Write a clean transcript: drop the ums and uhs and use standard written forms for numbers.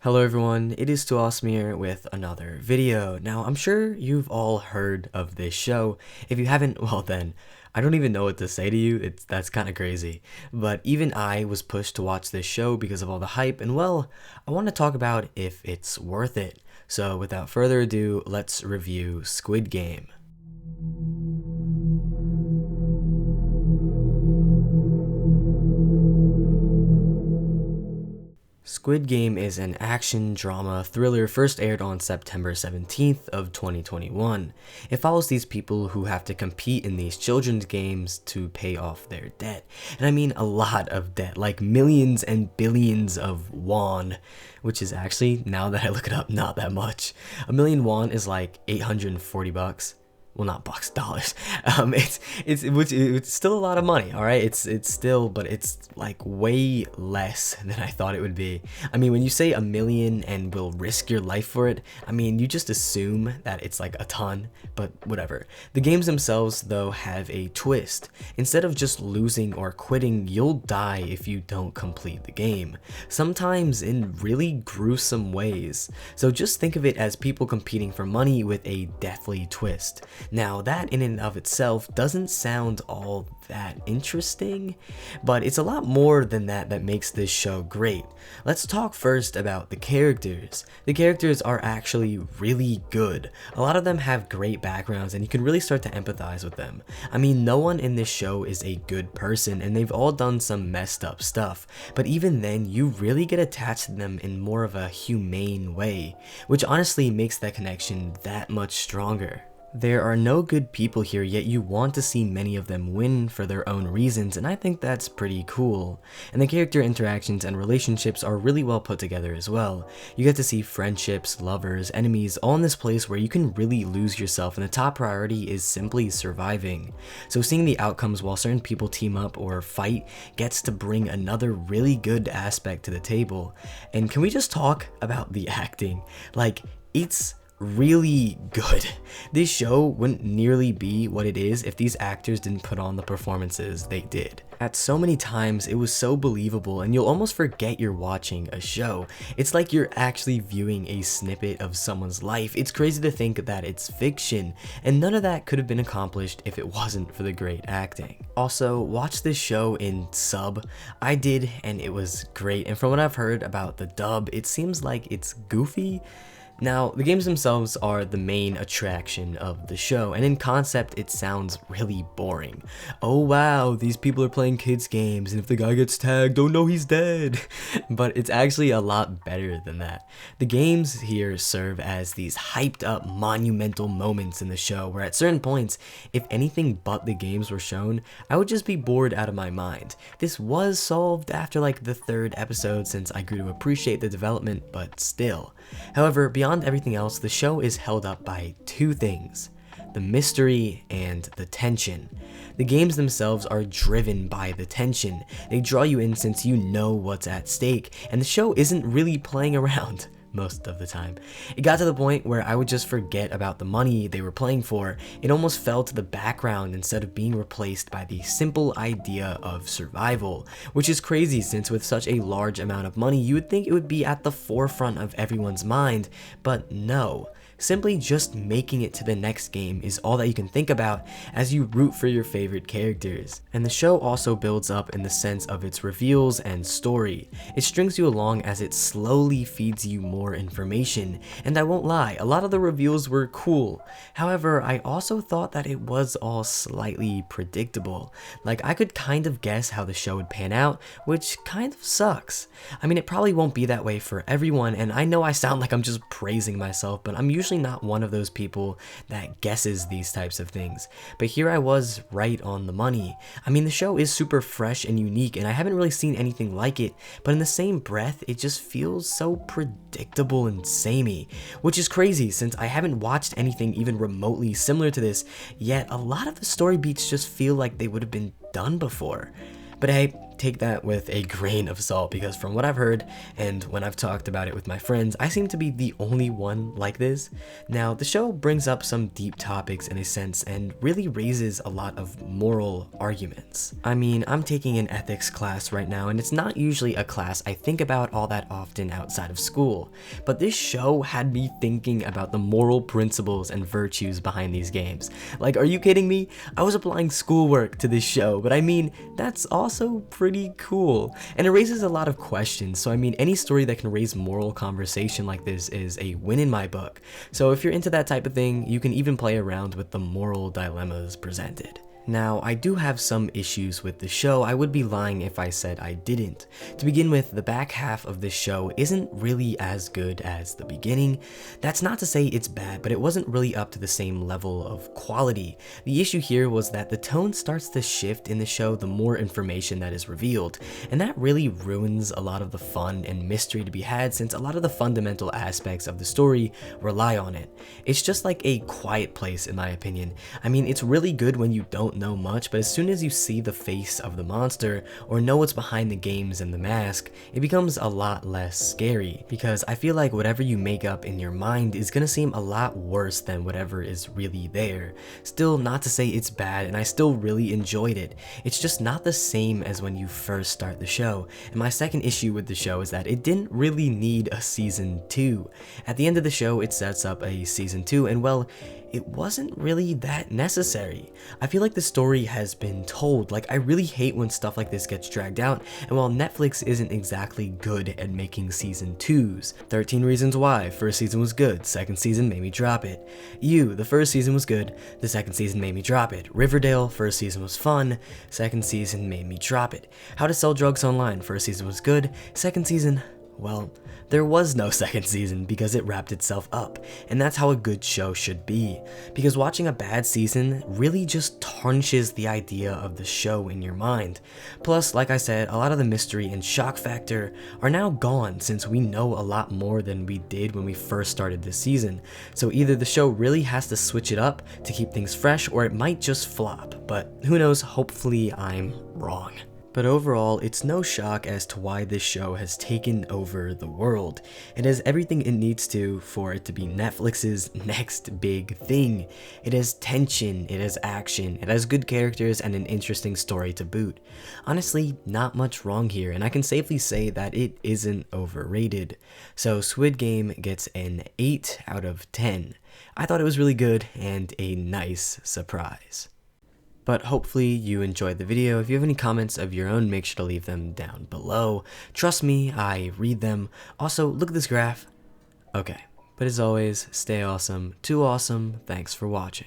Hello everyone, it is TooAwesome here with another video. Now, I'm sure you've all heard of this show. If you haven't, well then, I don't even know what to say to you. That's kind of crazy. But even I was pushed to watch this show because of all the hype, and well, I want to talk about if it's worth it. So without further ado, let's review Squid Game. Squid Game is an action drama thriller first aired on September 17th of 2021. It follows these people who have to compete in these children's games to pay off their debt. And I mean a lot of debt, like millions and billions of won, which is actually, now that I look it up, not that much. A million won is like 840 bucks. Well, not bucks, dollars. It's still a lot of money, all right? It's still, but it's like way less than I thought it would be. I mean, when you say a million and will risk your life for it, I mean, you just assume that it's like a ton, but whatever. The games themselves, though, have a twist. Instead of just losing or quitting, you'll die if you don't complete the game. Sometimes in really gruesome ways. So just think of it as people competing for money with a deathly twist. Now, that in and of itself doesn't sound all that interesting, but it's a lot more than that makes this show great. Let's talk first about the characters. The characters are actually really good. A lot of them have great backgrounds and you can really start to empathize with them. I mean, no one in this show is a good person and they've all done some messed up stuff, but even then you really get attached to them in more of a humane way, which honestly makes that connection that much stronger. There are no good people here, yet you want to see many of them win for their own reasons, and I think that's pretty cool. And the character interactions and relationships are really well put together as well. You get to see friendships, lovers, enemies, all in this place where you can really lose yourself, and the top priority is simply surviving. So seeing the outcomes while certain people team up or fight gets to bring another really good aspect to the table. And can we just talk about the acting? Like, it's really good. This show wouldn't nearly be what it is if these actors didn't put on the performances they did. At so many times, it was so believable and you'll almost forget you're watching a show. It's like you're actually viewing a snippet of someone's life. It's crazy to think that it's fiction, and none of that could have been accomplished if it wasn't for the great acting. Also, watch this show in sub. I did, and it was great, and from what I've heard about the dub, it seems like it's goofy. Now, the games themselves are the main attraction of the show, and in concept, it sounds really boring. Oh wow, these people are playing kids games, and if the guy gets tagged, oh no, he's dead. But it's actually a lot better than that. The games here serve as these hyped up monumental moments in the show, where at certain points, if anything but the games were shown, I would just be bored out of my mind. This was solved after like the third episode since I grew to appreciate the development, but still. However, beyond everything else, the show is held up by two things: the mystery and the tension. The games themselves are driven by the tension. They draw you in since you know what's at stake, and the show isn't really playing around most of the time. It got to the point where I would just forget about the money they were playing for. It almost fell to the background instead of being replaced by the simple idea of survival, which is crazy since with such a large amount of money, you would think it would be at the forefront of everyone's mind, but no. Simply just making it to the next game is all that you can think about as you root for your favorite characters. And the show also builds up in the sense of its reveals and story. It strings you along as it slowly feeds you more information, and I won't lie, a lot of the reveals were cool. However, I also thought that it was all slightly predictable. Like, I could kind of guess how the show would pan out, which kind of sucks. I mean, it probably won't be that way for everyone, and I know I sound like I'm just praising myself, but I'm usually not one of those people that guesses these types of things. But here I was right on the money. I mean, the show is super fresh and unique, and I haven't really seen anything like it, but in the same breath, it just feels so predictable and samey, which is crazy since I haven't watched anything even remotely similar to this, yet a lot of the story beats just feel like they would have been done before. But hey, take that with a grain of salt, because from what I've heard and when I've talked about it with my friends, I seem to be the only one like this. Now, the show brings up some deep topics in a sense and really raises a lot of moral arguments. I mean, I'm taking an ethics class right now, and it's not usually a class I think about all that often outside of school, but this show had me thinking about the moral principles and virtues behind these games. Like, are you kidding me? I was applying schoolwork to this show, but I mean, that's also pretty cool. And it raises a lot of questions, so I mean, any story that can raise moral conversation like this is a win in my book. So if you're into that type of thing, you can even play around with the moral dilemmas presented. Now, I do have some issues with the show. I would be lying if I said I didn't. To begin with, the back half of this show isn't really as good as the beginning. That's not to say it's bad, but it wasn't really up to the same level of quality. The issue here was that the tone starts to shift in the show the more information that is revealed, and that really ruins a lot of the fun and mystery to be had, since a lot of the fundamental aspects of the story rely on it. It's just like a quiet place, in my opinion. I mean, it's really good when you don't know much, but as soon as you see the face of the monster or know what's behind the games and the mask, it becomes a lot less scary, because I feel like whatever you make up in your mind is gonna seem a lot worse than whatever is really there. Still, not to say it's bad, and I still really enjoyed it. It's just not the same as when you first start the show, and my second issue with the show is that it didn't really need a season 2. At the end of the show, it sets up a season 2, and well, it wasn't really that necessary. I feel like the story has been told. Like, I really hate when stuff like this gets dragged out, and while Netflix isn't exactly good at making season 2s, 13 Reasons Why, first season was good, second season made me drop it. You, the first season was good, the second season made me drop it. Riverdale, first season was fun, second season made me drop it. How to Sell Drugs Online, first season was good, second season, well, there was no second season because it wrapped itself up, and that's how a good show should be, because watching a bad season really just tarnishes the idea of the show in your mind. Plus, like I said, a lot of the mystery and shock factor are now gone since we know a lot more than we did when we first started this season, so either the show really has to switch it up to keep things fresh, or it might just flop, but who knows, hopefully I'm wrong. But overall, it's no shock as to why this show has taken over the world. It has everything it needs to for it to be Netflix's next big thing. It has tension, it has action, it has good characters, and an interesting story to boot. Honestly, not much wrong here, and I can safely say that it isn't overrated. So Squid Game gets an 8 out of 10. I thought it was really good and a nice surprise. But hopefully you enjoyed the video. If you have any comments of your own, make sure to leave them down below. Trust me, I read them. Also, look at this graph. Okay, but as always, stay awesome, too awesome, thanks for watching.